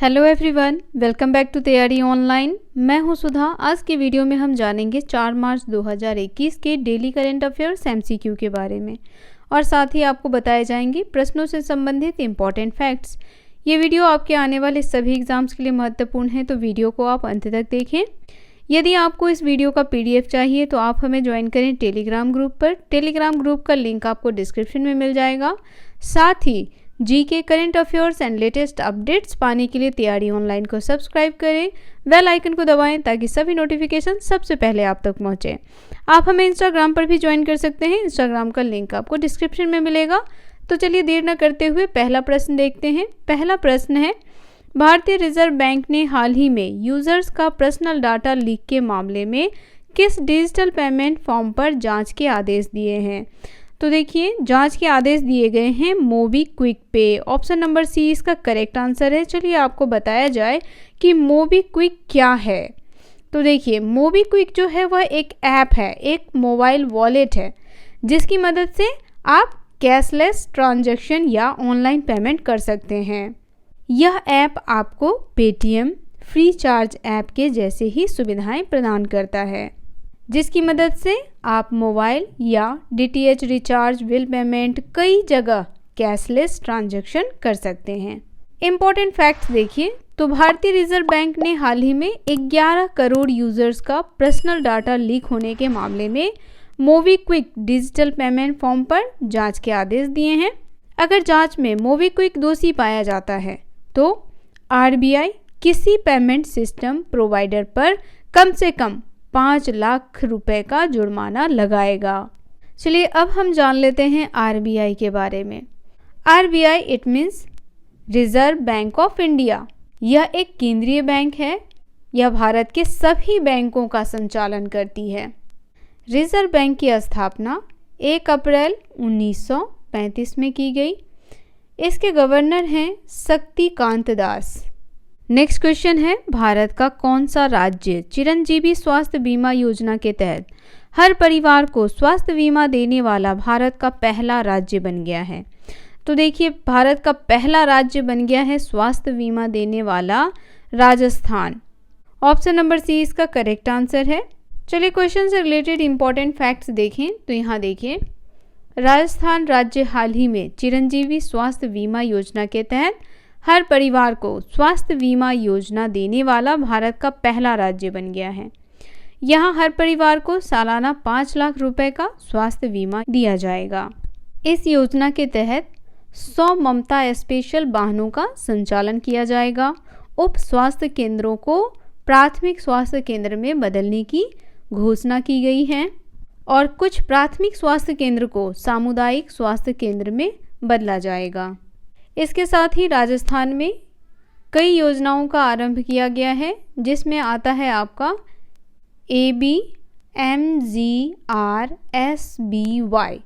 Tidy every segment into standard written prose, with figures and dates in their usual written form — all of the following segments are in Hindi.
Hello everyone, welcome back to Taiyari online. मैं हूं सुधा। आज की वीडियो में हम जानेंगे 4 मार्च 2021 के डेली करंट अफेयर्स एमसीक्यू के बारे में और साथ ही आपको बताए जाएंगे प्रश्नों से संबंधित इंपॉर्टेंट फैक्ट्स। ये वीडियो आपके आने वाले सभी एग्जाम्स के लिए महत्वपूर्ण है, तो वीडियो को आप अंत तक देखें। यदि आपको इस वीडियो का पीडीएफ चाहिए तो आप हमें ज्वाइन करें टेलीग्राम ग्रुप पर। टेलीग्राम ग्रुप का लिंक आपको डिस्क्रिप्शन में मिल जाएगा। साथ ही GK, current affairs and latest updates पाने के लिए तैयारी ऑनलाइन को सब्सक्राइब करें, बेल आइकन को दबाएं ताकि सभी नोटिफिकेशन सबसे पहले आप तक पहुंचे। आप हमें इंस्टाग्राम पर भी ज्वाइन कर सकते हैं। इंस्टाग्राम का लिंक आपको डिस्क्रिप्शन में मिलेगा। तो चलिए देर न करते हुए पहला प्रश्न देखते हैं। पहला प्रश्न है, भारतीय रिजर्व बैंक ने हाल ही में यूजर्स का पर्सनल डाटा लीक के मामले में किस डिजिटल पेमेंट फॉर्म पर जांच के आदेश दिए हैं? तो देखिए, जांच के आदेश दिए गए हैं मोबीक्विक पे। ऑप्शन नंबर सी इसका करेक्ट आंसर है। चलिए आपको बताया जाए कि मोबीक्विक क्या है। तो देखिए, मोबीक्विक जो है वह एक ऐप है, एक मोबाइल वॉलेट है, जिसकी मदद से आप कैशलेस ट्रांजैक्शन या ऑनलाइन पेमेंट कर सकते हैं। यह ऐप आपको पेटीएम, फ्री चार्ज ऐप के जैसे ही सुविधाएं प्रदान करता है, जिसकी मदद से आप मोबाइल या डीटीएच रिचार्ज, बिल पेमेंट, कई जगह कैशलेस ट्रांजैक्शन कर सकते हैं। इम्पोर्टेंट फैक्ट्स देखिए, तो भारतीय रिजर्व बैंक ने हाल ही में 11 करोड़ यूजर्स का पर्सनल डाटा लीक होने के मामले में मोबीक्विक डिजिटल पेमेंट फॉर्म पर जांच के आदेश दिए हैं। अगर जांच में मोबीक्विक दोषी पाया जाता है तो आरबीआई किसी पेमेंट सिस्टम प्रोवाइडर पर कम से कम 5 लाख रुपए का जुर्माना लगाएगा। चलिए अब हम जान लेते हैं आरबीआई के बारे में। RBI it means reserve bank of India. यह एक केंद्रीय बैंक है। यह भारत के सभी बैंकों का संचालन करती है। रिजर्व बैंक की स्थापना 1 अप्रैल 1935 में की गई। इसके गवर्नर हैं शक्तिकांत दास। नेक्स्ट क्वेश्चन है, भारत का कौन सा राज्य चिरंजीवी स्वास्थ्य बीमा योजना के तहत हर परिवार को स्वास्थ्य बीमा देने वाला भारत का पहला राज्य बन गया है? तो देखिए, भारत का पहला राज्य बन गया है स्वास्थ्य बीमा देने वाला राजस्थान। ऑप्शन नंबर सी इसका करेक्ट आंसर है। चलिए क्वेश्चन से रिलेटेड इंपॉर्टेंट फैक्ट्स देखें। तो यहाँ देखिए, राजस्थान राज्य हाल ही में चिरंजीवी स्वास्थ्य बीमा योजना के तहत हर परिवार को स्वास्थ्य बीमा योजना देने वाला भारत का पहला राज्य बन गया है। यहाँ हर परिवार को सालाना 5 लाख रुपए का स्वास्थ्य बीमा दिया जाएगा। इस योजना के तहत 100 ममता स्पेशल वाहनों का संचालन किया जाएगा। उप स्वास्थ्य केंद्रों को प्राथमिक स्वास्थ्य केंद्र में बदलने की घोषणा की गई है और कुछ प्राथमिक स्वास्थ्य केंद्र को सामुदायिक स्वास्थ्य केंद्र में बदला जाएगा। इसके साथ ही राजस्थान में कई योजनाओं का आरंभ किया गया है, जिसमें आता है आपका ABMGRSBY।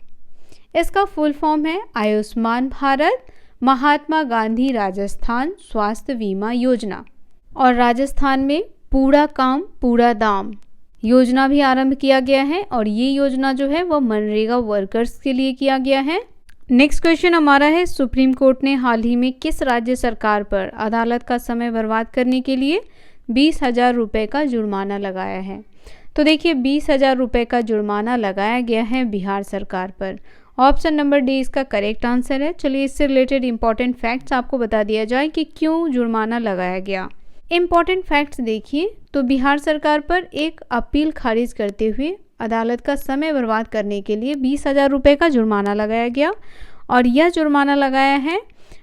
इसका फुल फॉर्म है आयुष्मान भारत महात्मा गांधी राजस्थान स्वास्थ्य बीमा योजना। और राजस्थान में पूरा काम पूरा दाम योजना भी आरंभ किया गया है और ये योजना जो है वह मनरेगा वर्कर्स के लिए किया गया है। नेक्स्ट क्वेश्चन हमारा है, सुप्रीम कोर्ट ने हाल ही में किस राज्य सरकार पर अदालत का समय बर्बाद करने के लिए 20,000 रुपये का जुर्माना लगाया है? तो देखिए, 20,000 रुपये का जुर्माना लगाया गया है बिहार सरकार पर। ऑप्शन नंबर डी इसका करेक्ट आंसर है। चलिए इससे रिलेटेड इंपॉर्टेंट फैक्ट्स आपको बता दिया जाए कि क्यों जुर्माना लगाया गया। इम्पॉर्टेंट फैक्ट्स देखिए, तो बिहार सरकार पर एक अपील खारिज करते हुए अदालत का समय बर्बाद करने के लिए 20,000 रुपये का जुर्माना लगाया गया और यह जुर्माना लगाया है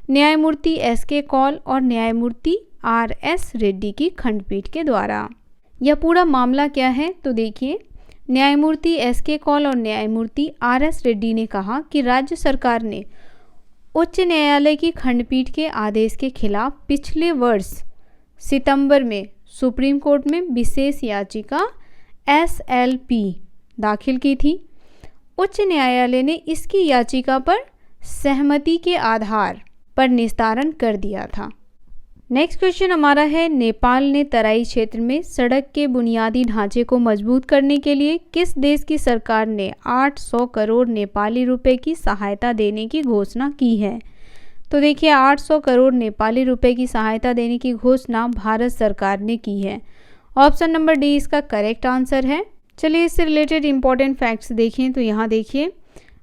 न्यायमूर्ति SK कौल और न्यायमूर्ति RS रेड्डी की खंडपीठ के द्वारा। यह पूरा मामला क्या है? तो देखिए, न्यायमूर्ति SK कौल और न्यायमूर्ति RS रेड्डी ने कहा कि राज्य सरकार ने उच्च न्यायालय की खंडपीठ के आदेश के खिलाफ पिछले वर्ष सितंबर में सुप्रीम कोर्ट में विशेष याचिका SLP दाखिल की थी। उच्च न्यायालय ने इसकी याचिका पर सहमति के आधार पर निस्तारण कर दिया था। नेक्स्ट क्वेश्चन हमारा है, नेपाल ने तराई क्षेत्र में सड़क के बुनियादी ढांचे को मजबूत करने के लिए किस देश की सरकार ने 800 करोड़ नेपाली रुपए की सहायता देने की घोषणा की है? तो देखिए 800 करोड़ नेपाली रुपए की सहायता देने की घोषणा भारत सरकार ने की है। ऑप्शन नंबर डी इसका करेक्ट आंसर है। चलिए इससे रिलेटेड इंपॉर्टेंट फैक्ट्स देखें तो यहाँ देखिए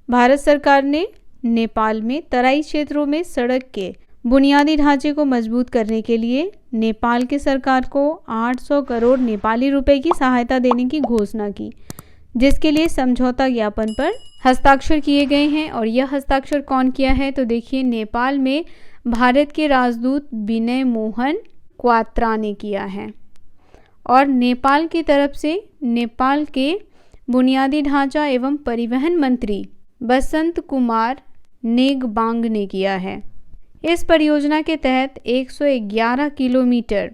भारत सरकार ने नेपाल में तराई क्षेत्रों में सड़क के बुनियादी ढांचे को मजबूत करने के लिए नेपाल की सरकार को 800 करोड़ नेपाली रुपए की सहायता देने की घोषणा की, जिसके लिए समझौता ज्ञापन पर हस्ताक्षर किए गए हैं। और यह हस्ताक्षर कौन किया है तो देखिए नेपाल में भारत के राजदूत विनय मोहन क्वात्रा ने किया है और नेपाल की तरफ से नेपाल के बुनियादी ढांचा एवं परिवहन मंत्री बसंत कुमार नेगबांग ने किया है। इस परियोजना के तहत 111 किलोमीटर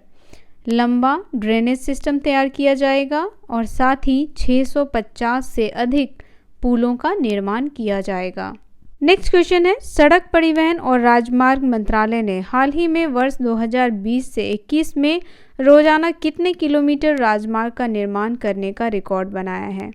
लंबा ड्रेनेज सिस्टम तैयार किया जाएगा और साथ ही 650 से अधिक पुलों का निर्माण किया जाएगा। नेक्स्ट क्वेश्चन है, सड़क परिवहन और राजमार्ग मंत्रालय ने हाल ही में वर्ष 2020 से 21 में रोजाना कितने किलोमीटर राजमार्ग का निर्माण करने का रिकॉर्ड बनाया है?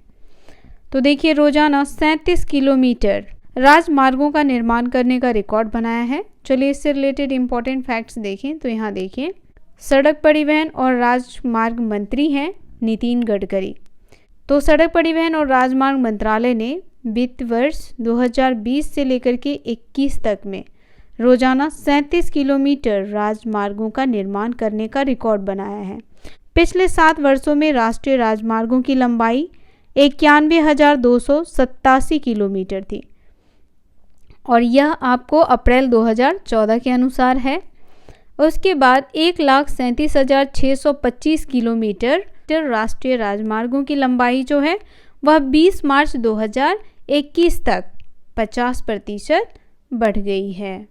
तो देखिए रोजाना 37 किलोमीटर राजमार्गों का निर्माण करने का रिकॉर्ड बनाया है। चलिए इससे रिलेटेड इंपॉर्टेंट फैक्ट्स देखें तो यहाँ देखिए सड़क परिवहन और राजमार्ग मंत्री हैं नितिन गडकरी। तो सड़क परिवहन और राजमार्ग मंत्रालय ने वित्त वर्ष 2020 से लेकर के 21 तक में रोजाना 37 किलोमीटर राजमार्गों का निर्माण करने का रिकॉर्ड बनाया है। पिछले 7 वर्षों में राष्ट्रीय राजमार्गों की लंबाई 91,287 किलोमीटर थी और यह आपको अप्रैल 2014 के अनुसार है। उसके बाद 1,37,625 किलोमीटर राष्ट्रीय राजमार्गों की लंबाई जो है वह 20 मार्च 2021 तक 50% बढ़ गई है।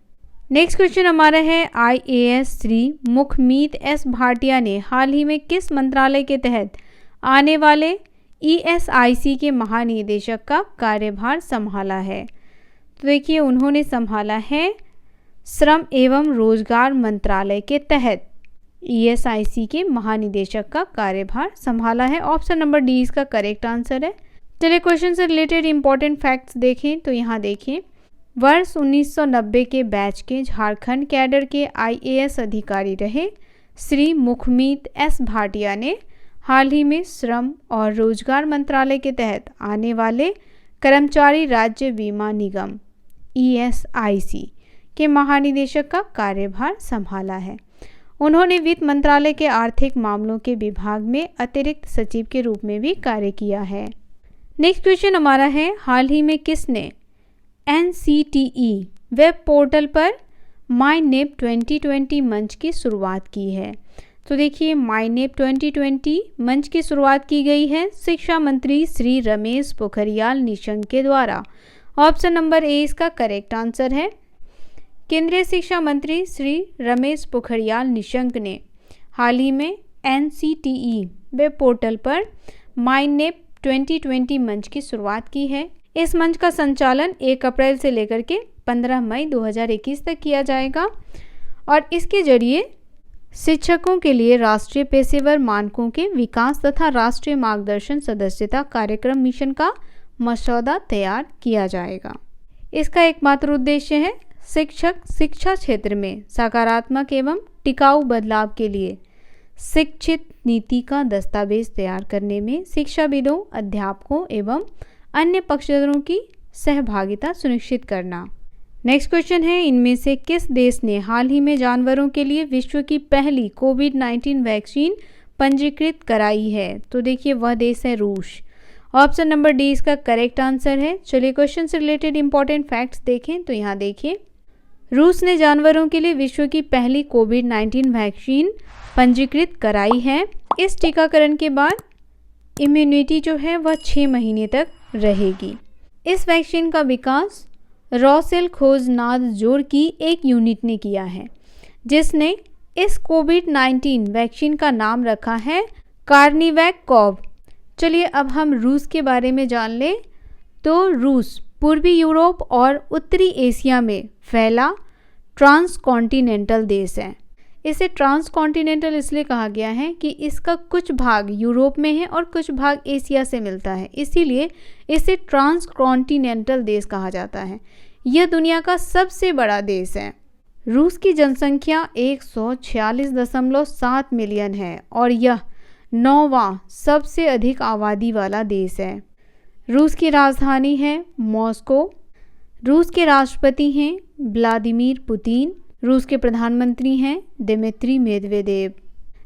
नेक्स्ट क्वेश्चन हमारा है, IAS श्री मुखमीत एस भाटिया ने हाल ही में किस मंत्रालय के तहत आने वाले ESIC के महानिदेशक का कार्यभार संभाला है? तो देखिए उन्होंने संभाला है श्रम एवं रोजगार मंत्रालय के तहत ESIC के महानिदेशक का कार्यभार संभाला है। ऑप्शन नंबर डी इसका करेक्ट आंसर है। चलिए क्वेश्चन से रिलेटेड इंपॉर्टेंट फैक्ट्स देखें तो यहाँ देखिए वर्ष 1990 के बैच के झारखंड कैडर के IAS अधिकारी रहे श्री मुखमीत एस भाटिया ने हाल ही में श्रम और रोजगार मंत्रालय के तहत आने वाले कर्मचारी राज्य बीमा निगम ESIC के महानिदेशक का कार्यभार संभाला है। उन्होंने वित्त मंत्रालय के आर्थिक मामलों के विभाग में अतिरिक्त सचिव के रूप में भी कार्य किया है। नेक्स्ट क्वेश्चन हमारा है, हाल ही में किसने NCTE वेब पोर्टल पर माईनेप 2020 मंच की शुरुआत की है? तो देखिए माईनेप 2020 मंच की शुरुआत की गई है शिक्षा मंत्री श्री रमेश पोखरियाल निशंक के द्वारा। ऑप्शन नंबर ए इसका करेक्ट आंसर है। केंद्रीय शिक्षा मंत्री श्री रमेश पोखरियाल निशंक ने हाल ही में NCTE वेब पोर्टल पर माईनेप 2020 मंच की शुरुआत की है। इस मंच का संचालन 1 अप्रैल से लेकर के 15 मई 2021 तक किया जाएगा और इसके जरिए शिक्षकों के लिए राष्ट्रीय पेशेवर मानकों के विकास तथा राष्ट्रीय मार्गदर्शन सदस्यता कार्यक्रम मिशन का मसौदा तैयार किया जाएगा। इसका एकमात्र उद्देश्य है शिक्षक शिक्षा क्षेत्र में सकारात्मक एवं टिकाऊ बदलाव के लिए शिक्षित नीति का दस्तावेज तैयार करने में शिक्षाविदों, अध्यापकों एवं अन्य पक्षधरों की सहभागिता सुनिश्चित करना। नेक्स्ट क्वेश्चन है, इनमें से किस देश ने हाल ही में जानवरों के लिए विश्व की पहली कोविड-19 वैक्सीन पंजीकृत कराई है? तो देखिए वह देश है रूस। ऑप्शन नंबर डी इसका करेक्ट आंसर है। चलिए क्वेश्चन से रिलेटेड इंपॉर्टेंट फैक्ट्स देखें तो यहाँ देखिए रूस ने जानवरों के लिए विश्व की पहली कोविड-19 वैक्सीन पंजीकृत कराई है। इस टीकाकरण के बाद इम्यूनिटी जो है वह 6 महीने तक रहेगी। इस वैक्सीन का विकास रॉसेल खोजनादजोर की एक यूनिट ने किया है जिसने इस कोविड-19 वैक्सीन का नाम रखा है कार्निवैक कॉव। चलिए अब हम रूस के बारे में जान लें तो रूस पूर्वी यूरोप और उत्तरी एशिया में फैला ट्रांसकॉन्टिनेंटल देश है। इसे ट्रांसकॉन्टिनेंटल इसलिए कहा गया है कि इसका कुछ भाग यूरोप में है और कुछ भाग एशिया से मिलता है, इसीलिए इसे ट्रांसकॉन्टिनेंटल देश कहा जाता है। यह दुनिया का सबसे बड़ा देश है रूस की जनसंख्या 146.7 मिलियन है और यह 9वां सबसे अधिक आबादी वाला देश है। रूस की राजधानी है मॉस्को। रूस के राष्ट्रपति हैं व्लादिमीर पुतिन। रूस के प्रधानमंत्री हैं दिमित्री मेदवेदेव।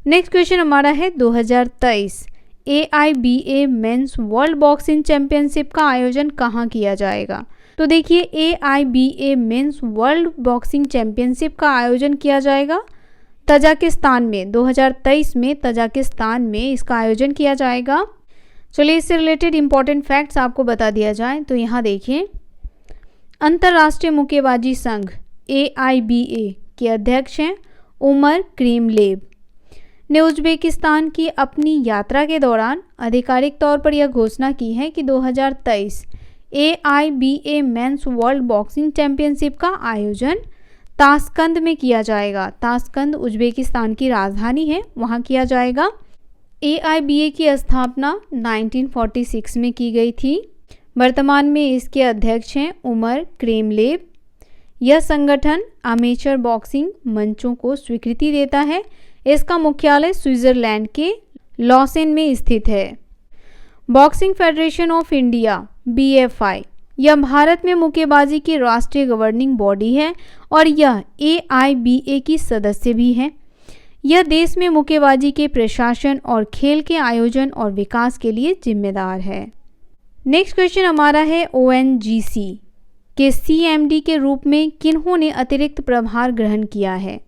नेक्स्ट क्वेश्चन हमारा है 2023 AIBA mains world boxing championship का आयोजन कहाँ किया जाएगा। तो देखिए AIBA mains world boxing championship का आयोजन किया जाएगा तजाकिस्तान में। 2023 में तजाकिस्तान में इसका आयोजन किया जाएगा। चलिए इससे रिलेटेड इंपॉर्टेंट फैक्ट्स आपको बता दिया जाए तो यहाँ देखिए, अंतर्राष्ट्रीय मुक्केबाजी संघ AIBA के अध्यक्ष हैं उमर क्रीमलेव ने उज्बेकिस्तान की अपनी यात्रा के दौरान आधिकारिक तौर पर यह घोषणा की है कि 2023 AIBA mains world boxing championship का आयोजन ताशकंद में किया जाएगा। ताशकंद उज्बेकिस्तान की राजधानी है, वहाँ किया जाएगा। AIBA की स्थापना 1946 में की गई थी। वर्तमान में इसके अध्यक्ष हैं उमर क्रेमलेव। यह संगठन अमेचर बॉक्सिंग मंचों को स्वीकृति देता है। इसका मुख्यालय स्विट्जरलैंड के लॉसेन में स्थित है। Boxing federation of India BFI यह भारत में मुक्केबाजी की राष्ट्रीय गवर्निंग बॉडी है और यह AIBA की सदस्य भी है। यह देश में मुक्केबाजी के प्रशासन और खेल के आयोजन और विकास के लिए जिम्मेदार है। नेक्स्ट क्वेश्चन हमारा है ONGC के CMD के रूप में किन्होंने अतिरिक्त प्रभार ग्रहण किया है।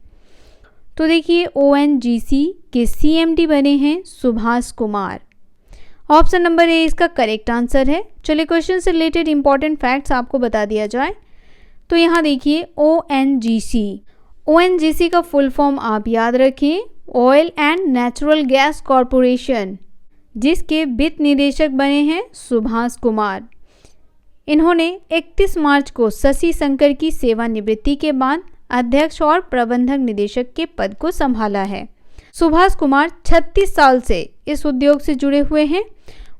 तो देखिए ONGC के CMD बने हैं Subhash Kumar. Option number A इसका करेक्ट आंसर है। चलिए क्वेश्चन से रिलेटेड इंपॉर्टेंट फैक्ट्स आपको बता दिया जाए तो यहाँ देखिए ONGC का फुल फॉर्म आप याद रखें, oil and natural gas corporation, जिसके वित्त निदेशक बने हैं सुभाष कुमार। इन्होंने 31 मार्च को शशि शंकर की सेवानिवृत्ति के बाद अध्यक्ष और प्रबंधक निदेशक के पद को संभाला है। सुभाष कुमार 36 साल से इस उद्योग से जुड़े हुए हैं।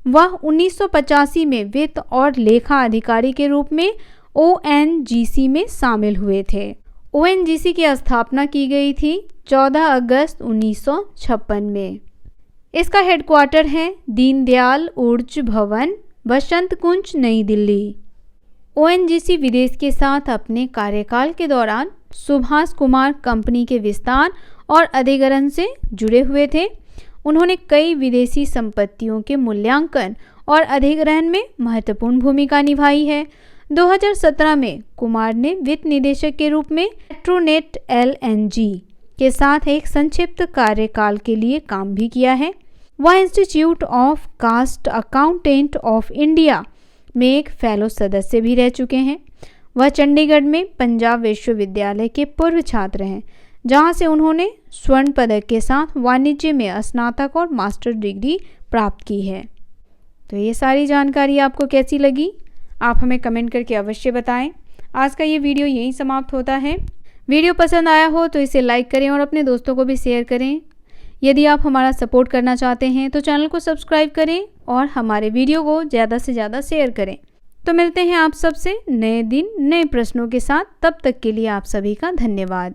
वह 1985 में वित्त और लेखा अधिकारी के रूप में ONGC में शामिल हुए थे। ONGC की स्थापना की गई थी 14 अगस्त 1956 में। इसका हेडक्वार्टर है दीनदयाल ऊर्जा भवन, बसंत कुंज, नई दिल्ली। ONGC विदेश के साथ अपने कार्यकाल के दौरान सुभाष कुमार कंपनी के विस्तार और अधिग्रहण से जुड़े हुए थे। उन्होंने कई विदेशी संपत्तियों के मूल्यांकन और अधिग्रहण में महत्वपूर्ण भूमिका निभाई है। 2017 में कुमार ने वित्त निदेशक के रूप में पेट्रोनेट LNG के साथ एक संक्षिप्त कार्यकाल के लिए काम भी किया है। वह institute of cast accountant of India में एक फेलो सदस्य भी रह चुके हैं। वह चंडीगढ़ में पंजाब विश्वविद्यालय के पूर्व छात्र हैं, जहां से उन्होंने स्वर्ण पदक के साथ वाणिज्य में स्नातक और मास्टर डिग्री प्राप्त की है। तो ये सारी जानकारी आपको कैसी लगी, आप हमें कमेंट करके अवश्य बताएं। आज का ये वीडियो यहीं समाप्त होता है। वीडियो पसंद आया हो तो इसे लाइक करें और अपने दोस्तों को भी शेयर करें। यदि आप हमारा सपोर्ट करना चाहते हैं तो चैनल को सब्सक्राइब करें और हमारे वीडियो को ज़्यादा से ज़्यादा शेयर करें। तो मिलते हैं आप सबसे नए दिन नए प्रश्नों के साथ। तब तक के लिए आप सभी का धन्यवाद।